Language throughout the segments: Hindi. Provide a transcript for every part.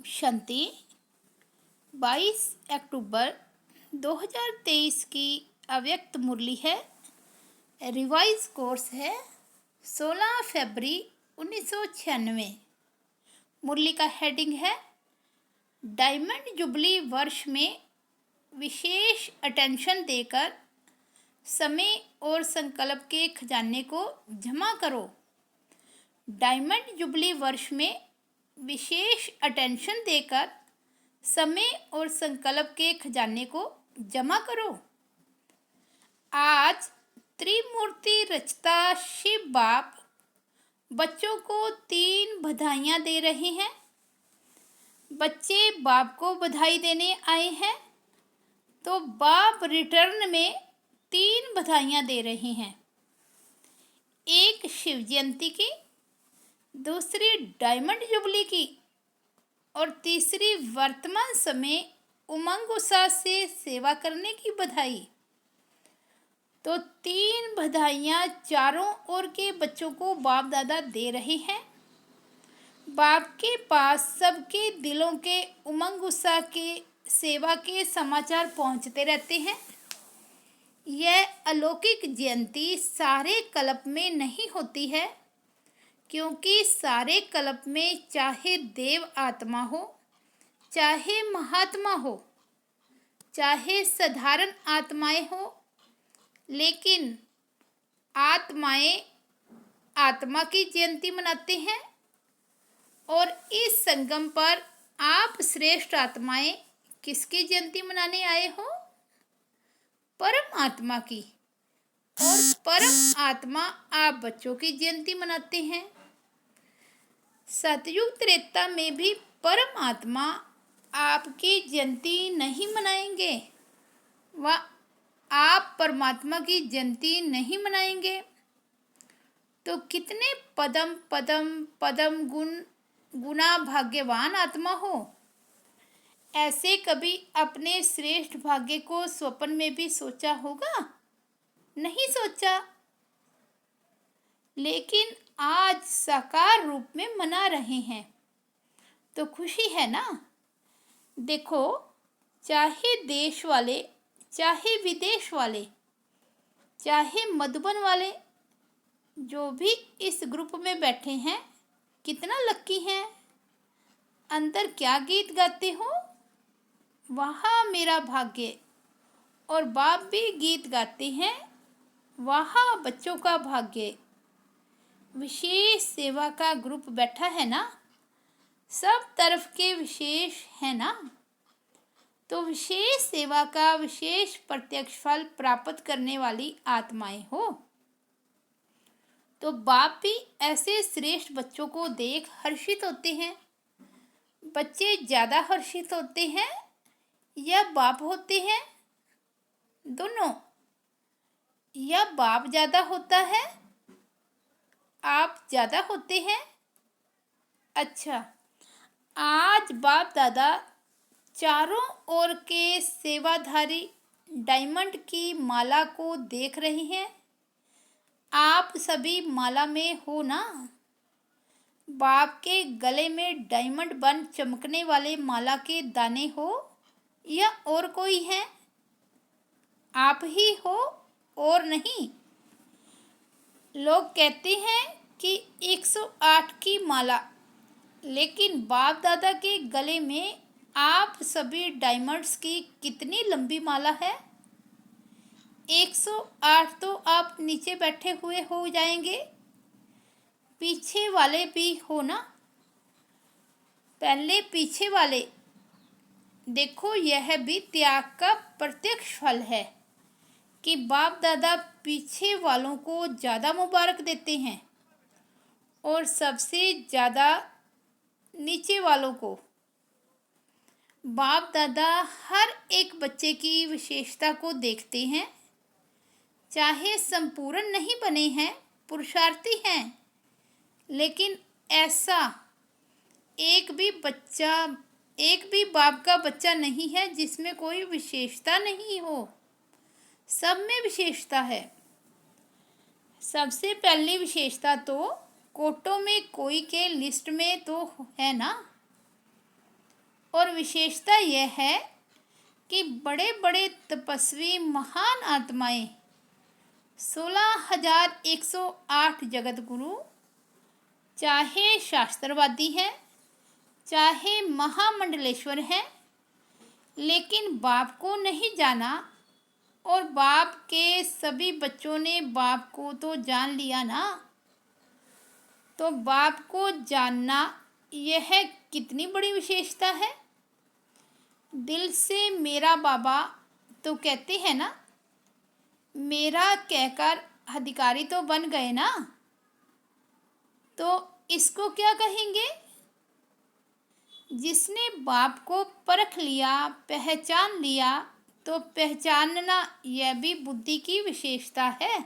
शांति 22 अक्टूबर 2023 की अव्यक्त मुरली है। रिवाइज कोर्स है 16 फरवरी 1996। मुरली का हेडिंग है डायमंड जुबली वर्ष में विशेष अटेंशन देकर समय और संकल्प के खजाने को जमा करो। डायमंड जुबली वर्ष में विशेष अटेंशन देकर समय और संकल्प के खजाने को जमा करो। आज त्रिमूर्ति रचता शिव बाप बच्चों को 3 बधाइयाँ दे रहे हैं। बच्चे बाप को बधाई देने आए हैं तो बाप रिटर्न में 3 बधाइयाँ दे रहे हैं। एक शिव जयंती की, दूसरी डायमंड जुबली की और तीसरी वर्तमान समय उमंग उत्साह से सेवा करने की बधाई। तो 3 बधाइयाँ चारों ओर के बच्चों को बाप दादा दे रहे हैं। बाप के पास सबके दिलों के उमंग उत्साह के सेवा के समाचार पहुँचते रहते हैं। यह अलौकिक जयंती सारे कल्प में नहीं होती है, क्योंकि सारे कल्प में चाहे देव आत्मा हो, चाहे महात्मा हो, चाहे साधारण आत्माएं हो, लेकिन आत्माएं आत्मा की जयंती मनाते हैं। और इस संगम पर आप श्रेष्ठ आत्माएं किसकी जयंती मनाने आए हो? परम आत्मा की। और परम आत्मा आप बच्चों की जयंती मनाते हैं। सतयुग त्रेता में भी परम आत्मा आपकी जयंती नहीं मनाएंगे, वह आप परमात्मा की जयंती नहीं मनाएंगे। तो कितने पदम पदम पदम गुना भाग्यवान आत्मा हो। ऐसे कभी अपने श्रेष्ठ भाग्य को स्वप्न में भी सोचा होगा? नहीं सोचा, लेकिन आज साकार रूप में मना रहे हैं तो खुशी है ना। देखो, चाहे देश वाले, चाहे विदेश वाले, चाहे मधुबन वाले, जो भी इस ग्रुप में बैठे हैं, कितना लक्की हैं। अंदर क्या गीत गाते हो? वहाँ मेरा भाग्य। और बाप भी गीत गाते हैं, वहाँ बच्चों का भाग्य। विशेष सेवा का ग्रुप बैठा है ना, सब तरफ के विशेष है ना। तो विशेष सेवा का विशेष प्रत्यक्ष फल प्राप्त करने वाली आत्माएं हो। तो बाप भी ऐसे श्रेष्ठ बच्चों को देख हर्षित होते हैं। बच्चे ज़्यादा हर्षित होते हैं या बाप होते हैं? दोनों। या बाप ज़्यादा होता है, आप ज़्यादा होते हैं? अच्छा, आज बाप दादा चारों ओर के सेवाधारी डायमंड की माला को देख रहे हैं। आप सभी माला में हो ना। बाप के गले में डायमंड बन चमकने वाले माला के दाने हो या और कोई है? आप ही हो और नहीं। लोग कहते हैं कि 108 की माला, लेकिन बाप दादा के गले में आप सभी डायमंड्स की कितनी लंबी माला है? 108 तो आप नीचे बैठे हुए हो जाएंगे। पीछे वाले भी हो ना। पहले पीछे वाले देखो, यह भी त्याग का प्रत्यक्ष फल है कि बाप दादा पीछे वालों को ज़्यादा मुबारक देते हैं और सबसे ज़्यादा नीचे वालों को। बाप दादा हर एक बच्चे की विशेषता को देखते हैं। चाहे संपूर्ण नहीं बने हैं, पुरुषार्थी हैं, लेकिन ऐसा एक भी बाप का बच्चा नहीं है जिसमें कोई विशेषता नहीं हो। सब में विशेषता है। सबसे पहली विशेषता तो कोटों में कोई के लिस्ट में तो है ना। और विशेषता यह है कि बड़े बड़े तपस्वी महान आत्माएं 16,108 जगत गुरु, चाहे शास्त्रवादी हैं, चाहे महामंडलेश्वर हैं, लेकिन बाप को नहीं जाना और बाप के सभी बच्चों ने बाप को तो जान लिया ना। तो बाप को जानना यह कितनी बड़ी विशेषता है। दिल से मेरा बाबा तो कहते हैं ना, मेरा कहकर अधिकारी तो बन गए ना, तो इसको क्या कहेंगे? जिसने बाप को परख लिया, पहचान लिया, तो पहचानना यह भी बुद्धि की विशेषता है,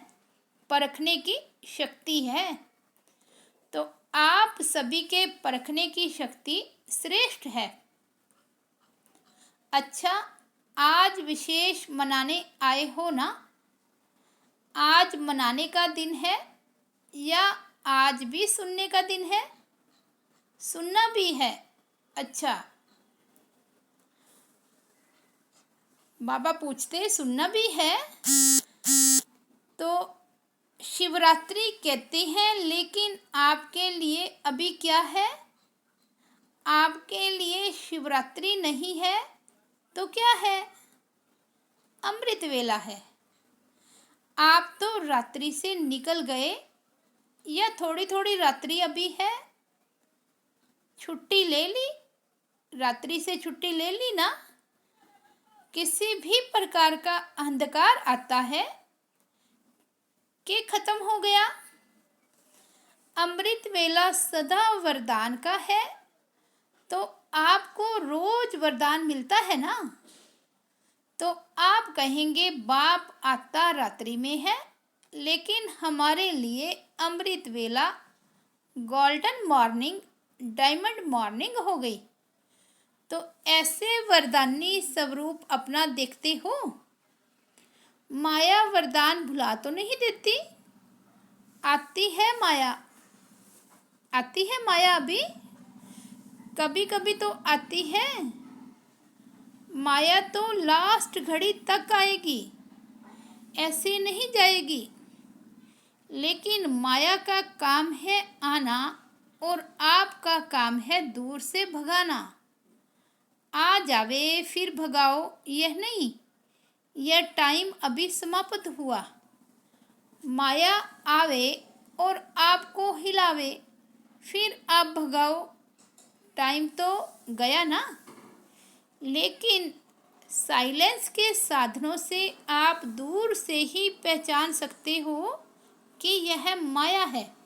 परखने की शक्ति है। तो आप सभी के परखने की शक्ति श्रेष्ठ है। अच्छा, आज विशेष मनाने आए हो ना? आज मनाने का दिन है या आज भी सुनने का दिन है? सुनना भी है। अच्छा, बाबा पूछते सुनना भी है। तो शिवरात्रि कहते हैं, लेकिन आपके लिए अभी क्या है? आपके लिए शिवरात्रि नहीं है तो क्या है? अमृत वेला है। आप तो रात्रि से निकल गए या थोड़ी थोड़ी रात्रि अभी है? छुट्टी ले ली, रात्रि से छुट्टी ले ली ना? किसी भी प्रकार का अंधकार आता है कि खत्म हो गया? अमृत वेला सदा वरदान का है, तो आपको रोज वरदान मिलता है ना? तो आप कहेंगे बाप आता रात्रि में है, लेकिन हमारे लिए अमृत वेला गोल्डन मॉर्निंग, डायमंड मॉर्निंग हो गई। तो ऐसे वरदानी स्वरूप अपना देखते हो। माया वरदान भुला तो नहीं देती? आती है माया, आती है माया अभी, कभी कभी तो आती है। माया तो लास्ट घड़ी तक आएगी, ऐसे नहीं जाएगी। लेकिन माया का काम है आना और आपका काम है दूर से भगाना। आ जावे फिर भगाओ, यह नहीं, यह टाइम अभी समाप्त हुआ। माया आवे और आपको हिलावे, फिर आप भगाओ, टाइम तो गया ना। लेकिन साइलेंस के साधनों से आप दूर से ही पहचान सकते हो कि यह माया है।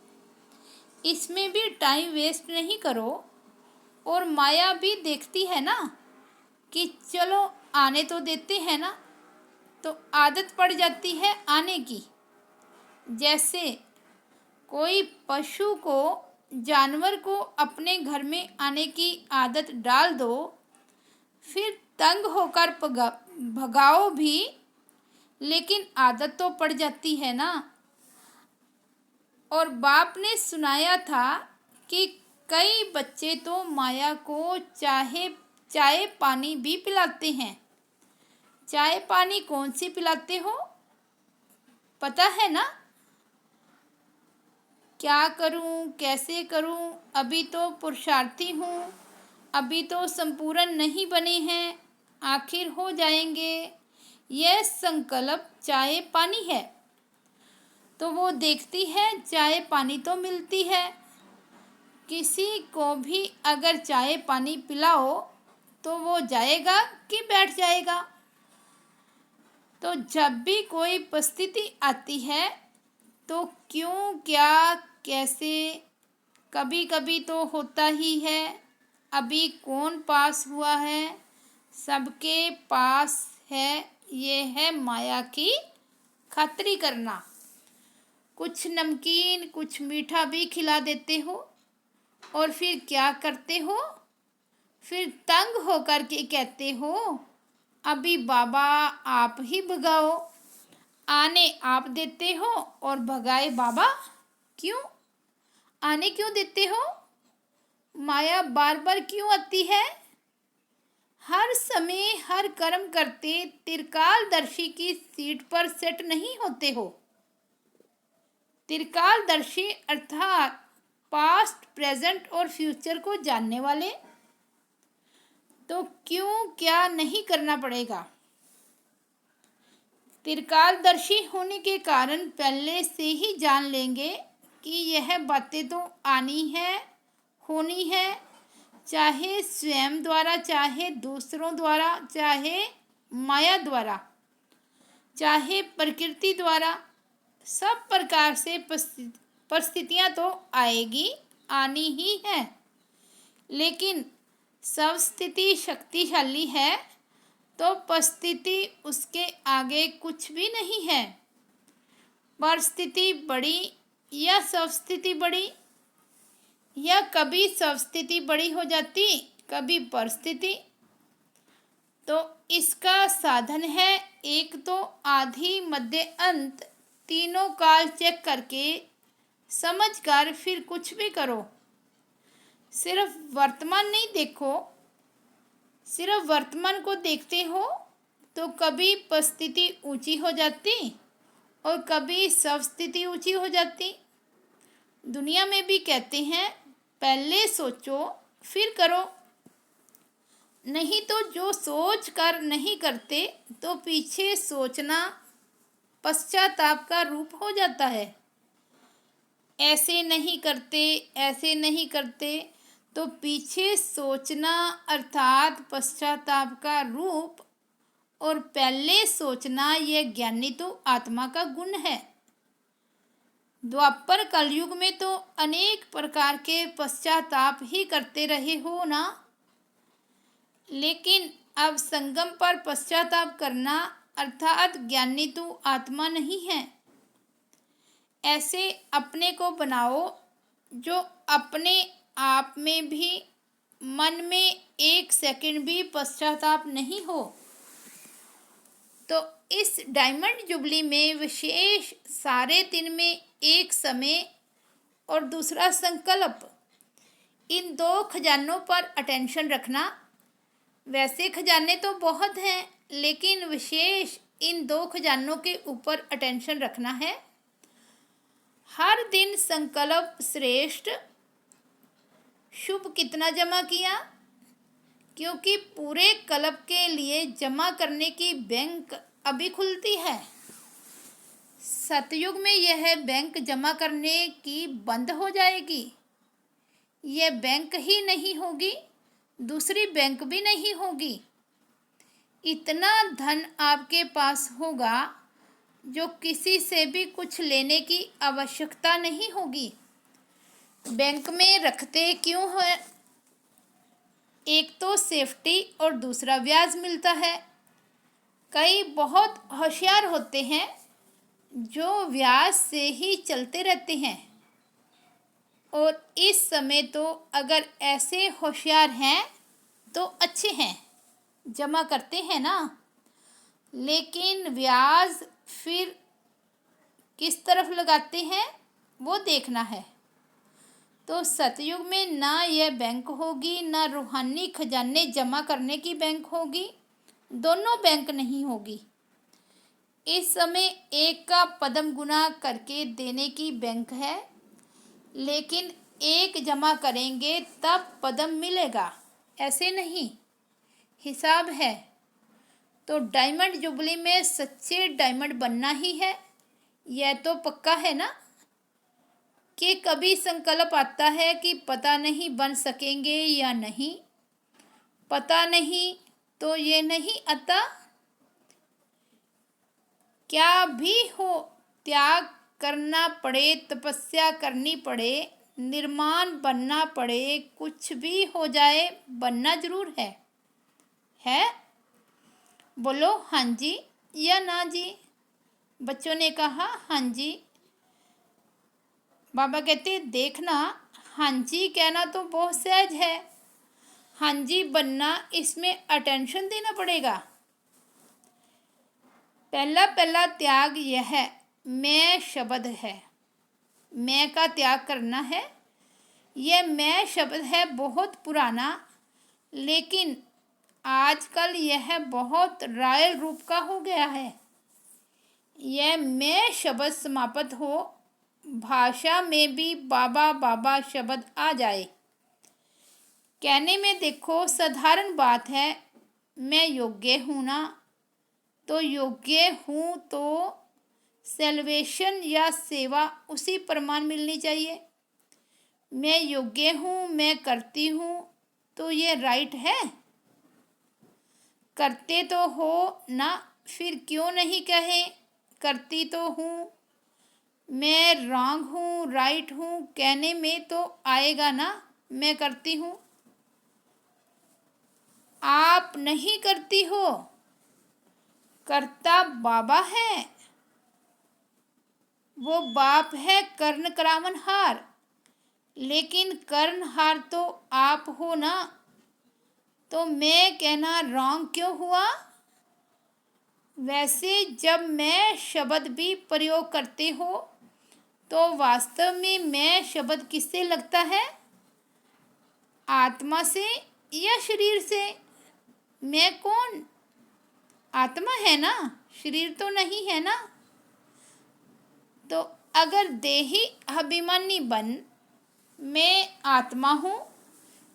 इसमें भी टाइम वेस्ट नहीं करो। और माया भी देखती है ना कि चलो आने तो देते हैं ना, तो आदत पड़ जाती है आने की। जैसे कोई पशु को, जानवर को अपने घर में आने की आदत डाल दो, फिर तंग होकर भगाओ भी, लेकिन आदत तो पड़ जाती है ना। और बाप ने सुनाया था कि कई बच्चे तो माया को चाय पानी भी पिलाते हैं। चाय पानी कौन सी पिलाते हो पता है ना? क्या करूं, कैसे करूं, अभी तो पुरुषार्थी हूं, अभी तो संपूर्ण नहीं बने हैं, आखिर हो जाएंगे, यह संकल्प चाय पानी है। तो वो देखती है चाय पानी तो मिलती है। किसी को भी अगर चाय पानी पिलाओ तो वो जाएगा कि बैठ जाएगा? तो जब भी कोई परिस्थिति आती है तो क्यों, क्या, कैसे, कभी कभी तो होता ही है। अभी कौन पास हुआ है? सबके पास है। ये है माया की खातिरी करना। कुछ नमकीन, कुछ मीठा भी खिला देते हो और फिर क्या करते हो? फिर तंग होकर के कहते हो अभी बाबा आप ही भगाओ। आने आप देते हो और भगाए बाबा। क्यों आने क्यों देते हो? माया बार बार क्यों आती है? हर समय हर कर्म करते त्रिकालदर्शी की सीट पर सेट नहीं होते हो। त्रिकालदर्शी अर्थात पास्ट, प्रेजेंट और फ्यूचर को जानने वाले। तो क्यों क्या नहीं करना पड़ेगा। त्रिकालदर्शी होने के कारण पहले से ही जान लेंगे कि यह बातें तो आनी है, होनी है, चाहे स्वयं द्वारा, चाहे दूसरों द्वारा, चाहे माया द्वारा, चाहे प्रकृति द्वारा। सब प्रकार से परिस्थितियां तो आएगी, आनी ही है। लेकिन सब स्थिति शक्तिशाली है तो परिस्थिति उसके आगे कुछ भी नहीं है। परिस्थिति बड़ी या सब स्थिति बड़ी, या कभी सब स्थिति बड़ी हो जाती, कभी परिस्थिति। तो इसका साधन है एक तो आदि, मध्य, अंत तीनों काल चेक करके समझकर फिर कुछ भी करो। सिर्फ वर्तमान नहीं देखो। सिर्फ वर्तमान को देखते हो तो कभी परिस्थिति ऊंची हो जाती और कभी सब स्थिति ऊंची हो जाती। दुनिया में भी कहते हैं पहले सोचो फिर करो। नहीं तो जो सोच कर नहीं करते तो पीछे सोचना पश्चाताप का रूप हो जाता है। ऐसे नहीं करते, ऐसे नहीं करते तो पीछे सोचना अर्थात पश्चाताप का रूप, और पहले सोचना यह ज्ञानी तो आत्मा का गुण है। द्वापर कलयुग में तो अनेक प्रकार के पश्चाताप ही करते रहे हो ना। लेकिन अब संगम पर पश्चाताप करना अर्थात ज्ञानी तो आत्मा नहीं है। ऐसे अपने को बनाओ जो अपने आप में भी मन में एक सेकंड भी पश्चाताप नहीं हो। तो इस डायमंड जुबली में विशेष सारे दिन में एक समय और दूसरा संकल्प, इन दो खजानों पर अटेंशन रखना। वैसे खजाने तो बहुत हैं, लेकिन विशेष इन दो खजानों के ऊपर अटेंशन रखना है। हर दिन संकल्प श्रेष्ठ। शुभ कितना जमा किया, क्योंकि पूरे कल्प के लिए जमा करने की बैंक अभी खुलती है। सतयुग में यह बैंक जमा करने की बंद हो जाएगी। यह बैंक ही नहीं होगी, दूसरी बैंक भी नहीं होगी। इतना धन आपके पास होगा जो किसी से भी कुछ लेने की आवश्यकता नहीं होगी। बैंक में रखते क्यों है? एक तो सेफ्टी और दूसरा ब्याज मिलता है। कई बहुत होशियार होते हैं जो ब्याज से ही चलते रहते हैं, और इस समय तो अगर ऐसे होशियार हैं तो अच्छे हैं, जमा करते हैं ना। लेकिन ब्याज फिर किस तरफ लगाते हैं वो देखना है। तो सतयुग में ना यह बैंक होगी, ना रूहानी खजाने जमा करने की बैंक होगी, दोनों बैंक नहीं होगी। इस समय एक का पदम गुना करके देने की बैंक है, लेकिन एक जमा करेंगे तब पदम मिलेगा, ऐसे नहीं, हिसाब है। तो डायमंड जुबली में सच्चे डायमंड बनना ही है, यह तो पक्का है ना। कि कभी संकल्प आता है कि पता नहीं बन सकेंगे या नहीं, पता नहीं तो ये नहीं आता। क्या भी हो, त्याग करना पड़े, तपस्या करनी पड़े, निर्माण बनना पड़े, कुछ भी हो जाए बनना जरूर है? बोलो हाँ जी या ना जी। बच्चों ने कहा हाँ जी। बाबा कहते देखना, हाँ जी कहना तो बहुत सहज है, हाँ जी बनना इसमें अटेंशन देना पड़ेगा। पहला त्याग यह है, मैं शब्द है, मैं का त्याग करना है। यह मैं शब्द है बहुत पुराना, लेकिन आजकल यह बहुत रॉयल रूप का हो गया है। यह मैं शब्द समाप्त हो, भाषा में भी बाबा बाबा शब्द आ जाए। कहने में देखो साधारण बात है, मैं योग्य हूँ ना, तो योग्य हूँ तो सेल्वेशन या सेवा उसी प्रमाण मिलनी चाहिए। मैं योग्य हूँ, मैं करती हूँ, तो ये राइट है। करते तो हो ना, फिर क्यों नहीं कहें करती तो हूँ। मैं रॉन्ग हूँ राइट हूँ कहने में तो आएगा ना, मैं करती हूँ। आप नहीं करती हो, करता बाबा है, वो बाप है कर्ण करावनहार, लेकिन कर्णहार तो आप हो ना, तो मैं कहना रॉन्ग क्यों हुआ। वैसे जब मैं शब्द भी प्रयोग करते हो तो वास्तव में मैं शब्द किससे लगता है, आत्मा से या शरीर से। मैं कौन, आत्मा है ना, शरीर तो नहीं है ना। तो अगर देही अभिमानी बन मैं आत्मा हूँ,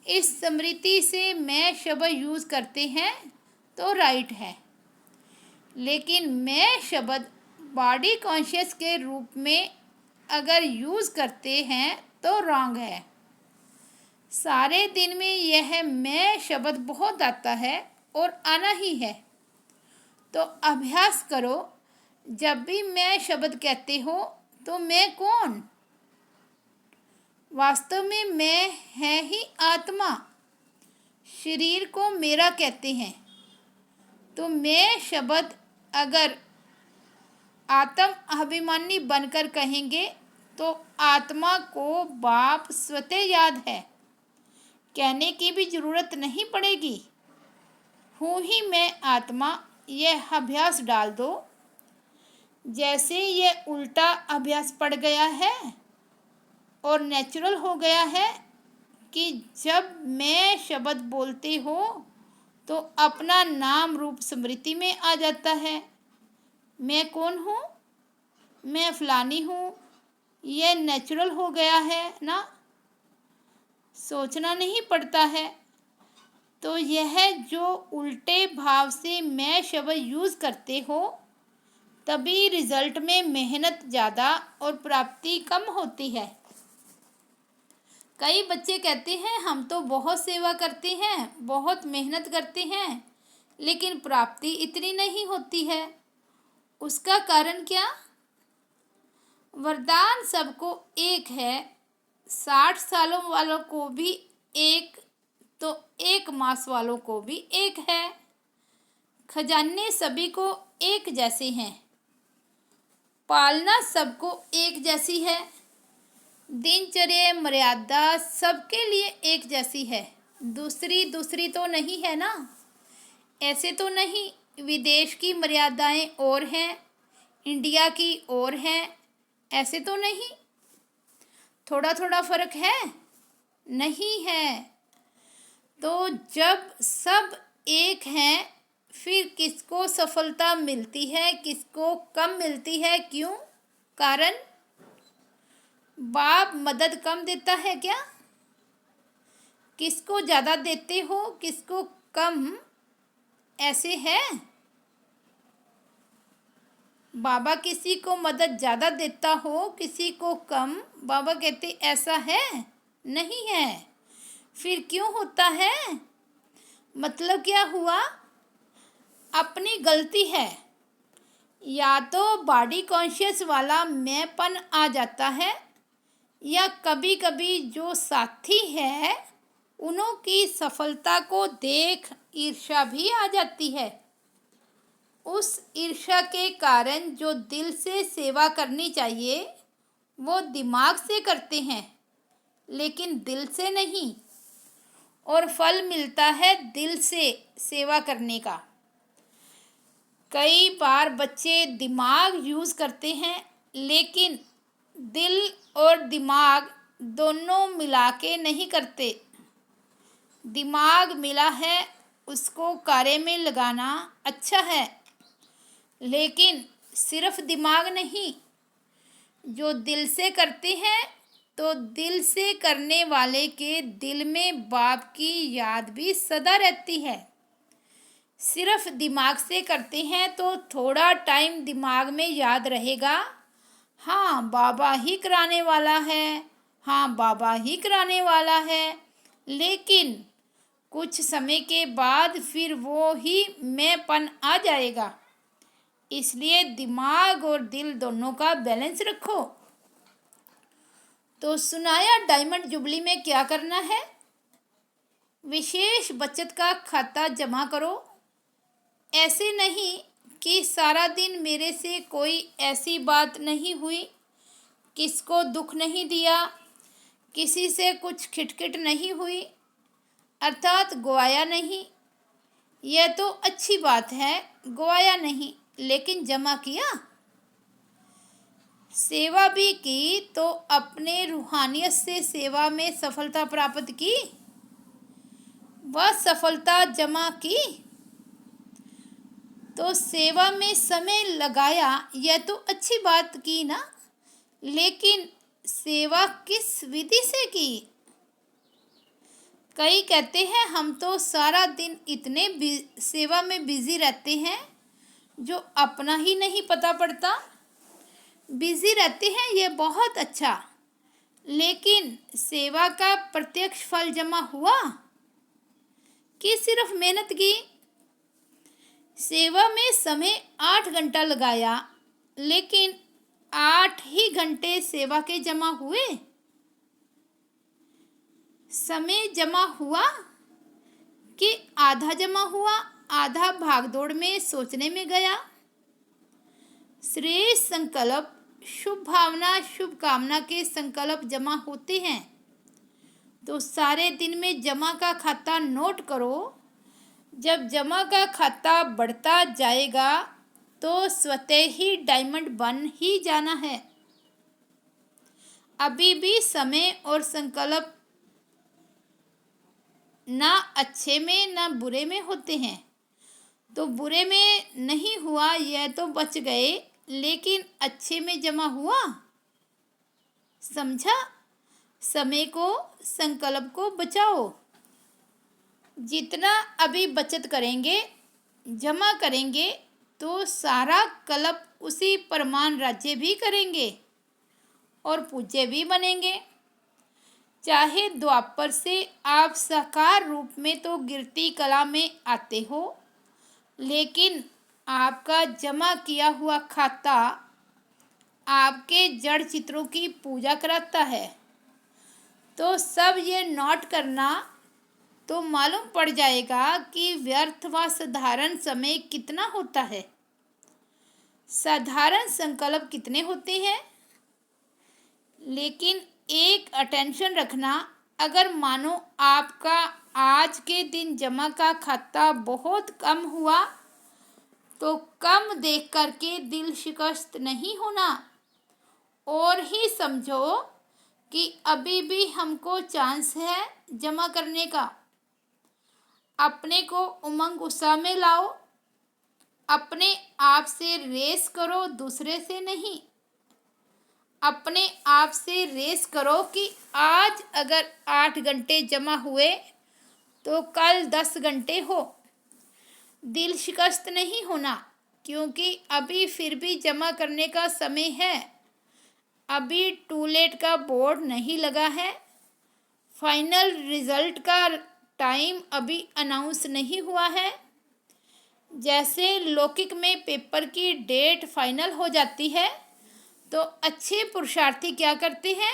इस स्मृति से मैं शब्द यूज़ करते हैं तो राइट है। लेकिन मैं शब्द बॉडी कॉन्शियस के रूप में अगर यूज़ करते हैं तो रॉन्ग है। सारे दिन में यह मैं शब्द बहुत आता है और आना ही है। तो अभ्यास करो, जब भी मैं शब्द कहते हो तो मैं कौन, वास्तव में मैं है ही आत्मा। शरीर को मेरा कहते हैं, तो मैं शब्द अगर आत्म अभिमानी बनकर कहेंगे तो आत्मा को बाप स्वतः याद है, कहने की भी जरूरत नहीं पड़ेगी। हूँ ही मैं आत्मा, यह अभ्यास डाल दो। जैसे यह उल्टा अभ्यास पड़ गया है और नेचुरल हो गया है कि जब मैं शब्द बोलते हो तो अपना नाम रूप स्मृति में आ जाता है। मैं कौन हूँ, मैं फलानी हूँ, यह नेचुरल हो गया है ना, सोचना नहीं पड़ता है। तो यह जो उल्टे भाव से मैं शब्द यूज़ करते हो, तभी रिजल्ट में मेहनत ज़्यादा और प्राप्ति कम होती है। कई बच्चे कहते हैं हम तो बहुत सेवा करते हैं, बहुत मेहनत करते हैं, लेकिन प्राप्ति इतनी नहीं होती है। उसका कारण क्या, वरदान सबको एक है, 60 सालों वालों को भी एक, तो 1 मास वालों को भी एक है। खजाने सभी को एक जैसे हैं, पालना सबको एक जैसी है। दिनचर्या मर्यादा सबके लिए एक जैसी है, दूसरी दूसरी तो नहीं है ना। ऐसे तो नहीं, विदेश की मर्यादाएं और हैं, इंडिया की और हैं, ऐसे तो नहीं। थोड़ा थोड़ा फर्क है, नहीं है। तो जब सब एक हैं, फिर किसको सफलता मिलती है, किसको कम मिलती है, क्यों, कारण बाप मदद कम देता है क्या, किसको ज़्यादा देते हो किसको कम, ऐसे है। बाबा किसी को मदद ज़्यादा देता हो किसी को कम, बाबा कहते ऐसा है, नहीं है। फिर क्यों होता है, मतलब क्या हुआ, अपनी गलती है। या तो बॉडी कॉन्शियस वाला मैंपन आ जाता है, या कभी कभी जो साथी है उन्हों की सफलता को देख ईर्ष्या भी आ जाती है। उस ईर्ष्या के कारण जो दिल से सेवा करनी चाहिए वो दिमाग से करते हैं, लेकिन दिल से नहीं, और फल मिलता है दिल से सेवा करने का। कई बार बच्चे दिमाग यूज़ करते हैं, लेकिन दिल और दिमाग दोनों मिला के नहीं करते। दिमाग मिला है उसको कार्य में लगाना अच्छा है, लेकिन सिर्फ दिमाग नहीं, जो दिल से करते हैं तो दिल से करने वाले के दिल में बाप की याद भी सदा रहती है। सिर्फ दिमाग से करते हैं तो थोड़ा टाइम दिमाग में याद रहेगा, हाँ बाबा ही कराने वाला है, हाँ बाबा ही कराने वाला है, लेकिन कुछ समय के बाद फिर वो ही मैंपन आ जाएगा। इसलिए दिमाग और दिल दोनों का बैलेंस रखो। तो सुनाया डायमंड जुबली में क्या करना है? विशेष बचत का खाता जमा करो। ऐसे नहीं कि सारा दिन मेरे से कोई ऐसी बात नहीं हुई, किसको दुख नहीं दिया, किसी से कुछ खिटखिट नहीं हुई, अर्थात गवाया नहीं। यह तो अच्छी बात है, गवाया नहीं, लेकिन जमा किया, सेवा भी की, तो अपने रूहानियत से सेवा में सफलता प्राप्त की, वह सफलता जमा की, तो सेवा में समय लगाया, यह तो अच्छी बात की ना, लेकिन सेवा किस विधि से की? कई कहते हैं हम तो सारा दिन इतने सेवा में बिजी रहते हैं जो अपना ही नहीं पता पड़ता। बिजी रहते हैं ये बहुत अच्छा, लेकिन सेवा का प्रत्यक्ष फल जमा हुआ कि सिर्फ मेहनत की? सेवा में समय 8 घंटा लगाया, लेकिन 8 ही घंटे सेवा के जमा हुए? समय जमा हुआ कि आधा जमा हुआ, आधा भागदौड़ में सोचने में गया? श्रेष्ठ संकल्प, शुभ भावना, शुभ कामना के संकल्प जमा होते हैं तो सारे दिन में जमा का खाता नोट करो। जब जमा का खाता बढ़ता जाएगा तो स्वतः ही डायमंड बन ही जाना है। अभी भी समय और संकल्प ना अच्छे में ना बुरे में होते हैं, तो बुरे में नहीं हुआ यह तो बच गए, लेकिन अच्छे में जमा हुआ। समझा? समय को, संकल्प को बचाओ। जितना अभी बचत करेंगे, जमा करेंगे, तो सारा कल्प उसी परमान राज्य भी करेंगे और पूज्य भी बनेंगे। चाहे द्वापर से आप साकार रूप में तो गिरती कला में आते हो, लेकिन आपका जमा किया हुआ खाता आपके जड़ चित्रों की पूजा कराता है। तो सब ये नोट करना, तो मालूम पड़ जाएगा कि व्यर्थ व साधारण समय कितना होता है, साधारण संकल्प कितने होते हैं। लेकिन एक अटेंशन रखना, अगर मानो आपका आज के दिन जमा का खाता बहुत कम हुआ तो कम देख करके दिल शिकस्त नहीं होना, और ही समझो कि अभी भी हमको चांस है जमा करने का। अपने को उमंग उत्साह में लाओ, अपने आप से रेस करो, दूसरे से नहीं। अपने आप से रेस करो कि आज अगर 8 घंटे जमा हुए तो कल 10 घंटे हो। दिल शिकस्त नहीं होना, क्योंकि अभी फिर भी जमा करने का समय है। अभी टू लेट का बोर्ड नहीं लगा है, फाइनल रिजल्ट का टाइम अभी अनाउंस नहीं हुआ है। जैसे लौकिक में पेपर की डेट फाइनल हो जाती है तो अच्छे पुरुषार्थी क्या करते हैं?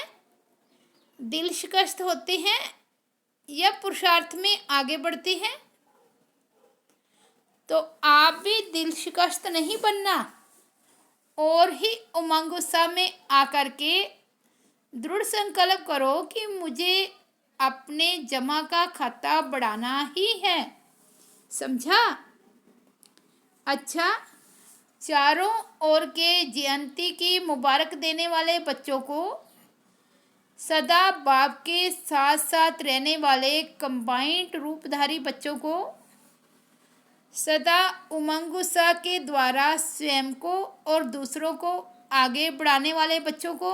दिल शिकस्त होते हैं या पुरुषार्थ में आगे बढ़ते हैं? तो आप भी दिल शिकस्त नहीं बनना, और ही उमंग उत्साह में आकर के दृढ़ संकल्प करो कि मुझे अपने जमा का खाता बढ़ाना ही है। समझा? अच्छा, चारों ओर के जयंती की मुबारक देने वाले बच्चों को, सदा बाप के साथ साथ रहने वाले कंबाइंड रूपधारी बच्चों को, सदा उमंग उत्साह के द्वारा स्वयं को और दूसरों को आगे बढ़ाने वाले बच्चों को,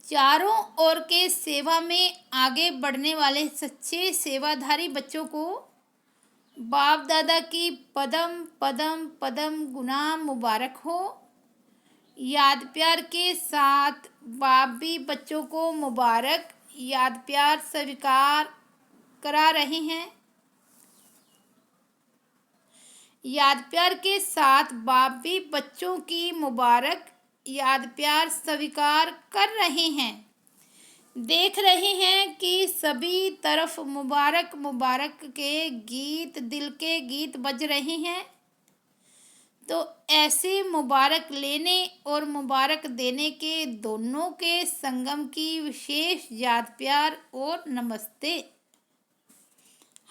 चारों ओर के सेवा में आगे बढ़ने वाले सच्चे सेवाधारी बच्चों को बाप दादा की पदम पदम पदम गुना मुबारक हो। याद प्यार के साथ बाप भी बच्चों को मुबारक याद प्यार स्वीकार करा रहे हैं। याद प्यार के साथ बाप भी बच्चों की मुबारक याद प्यार स्वीकार कर रहे हैं। देख रहे हैं कि सभी तरफ मुबारक मुबारक के गीत, दिल के गीत बज रहे हैं। तो ऐसे मुबारक लेने और मुबारक देने के दोनों के संगम की विशेष याद प्यार और नमस्ते।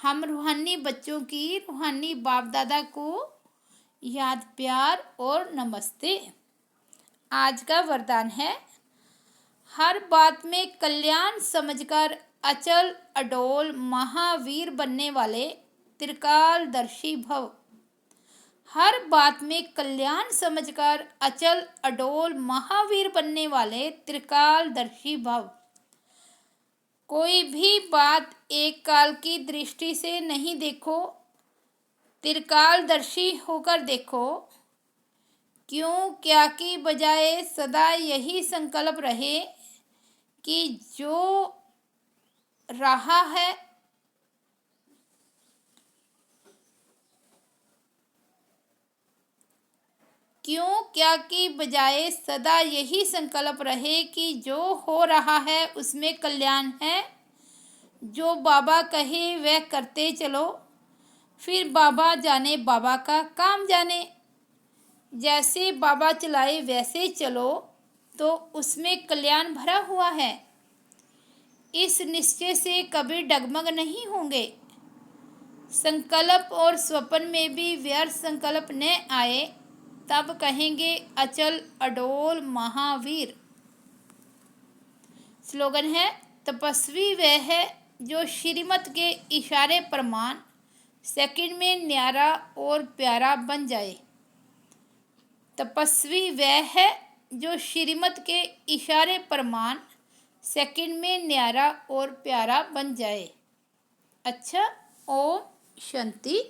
हम रूहानी बच्चों की रूहानी बाप दादा को याद प्यार और नमस्ते। आज का वरदान है, हर बात में कल्याण समझकर अचल अडोल महावीर बनने वाले त्रिकालदर्शी भव। हर बात में कल्याण समझकर अचल अडोल महावीर बनने वाले त्रिकालदर्शी भव। कोई भी बात एक काल की दृष्टि से नहीं देखो, त्रिकालदर्शी होकर देखो। क्यों क्या की बजाय सदा यही संकल्प रहे कि जो रहा है क्यों क्या की बजाय सदा यही संकल्प रहे कि जो हो रहा है उसमें कल्याण है। जो बाबा कहे वह करते चलो, फिर बाबा जाने बाबा का काम जाने। जैसे बाबा चलाए वैसे चलो तो उसमें कल्याण भरा हुआ है। इस निश्चय से कभी डगमग नहीं होंगे। संकल्प और स्वप्न में भी व्यर्थ संकल्प न आए, तब कहेंगे अचल अडोल महावीर। स्लोगन है, तपस्वी वह है जो श्रीमत के इशारे प्रमाण सेकंड में न्यारा और प्यारा बन जाए। तपस्वी वह है जो श्रीमत के इशारे प्रमाण सेकंड में न्यारा और प्यारा बन जाए। अच्छा, ओम शांति।